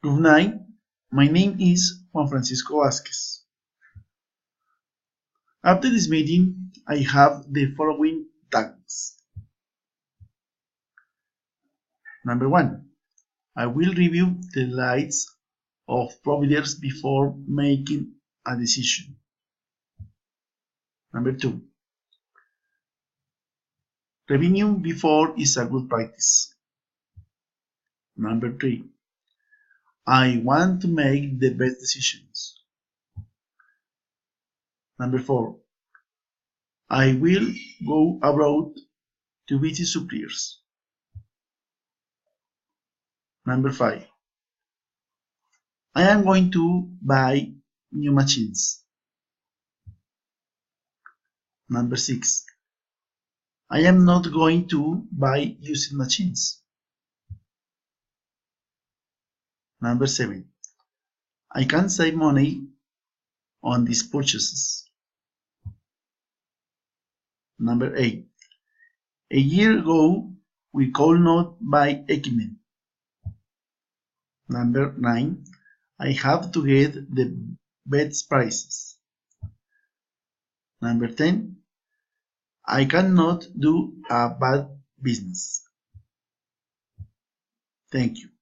Good night. My name is Juan Francisco Vázquez. After this meeting, I have the following tasks. Number 1. I will review the lists of providers before making a decision. Number 2. Reviewing before is a good practice. Number 3. I want to make the best decisions. Number 4. I will go abroad to visit suppliers. Number 5. I am going to buy new machines. Number 6. I am not going to buy used machines. Number 7. I can save money on these purchases. Number 8. A year ago, we could not buy equipment. Number 9. I have to get the best prices. Number 10. I cannot do a bad business. Thank you.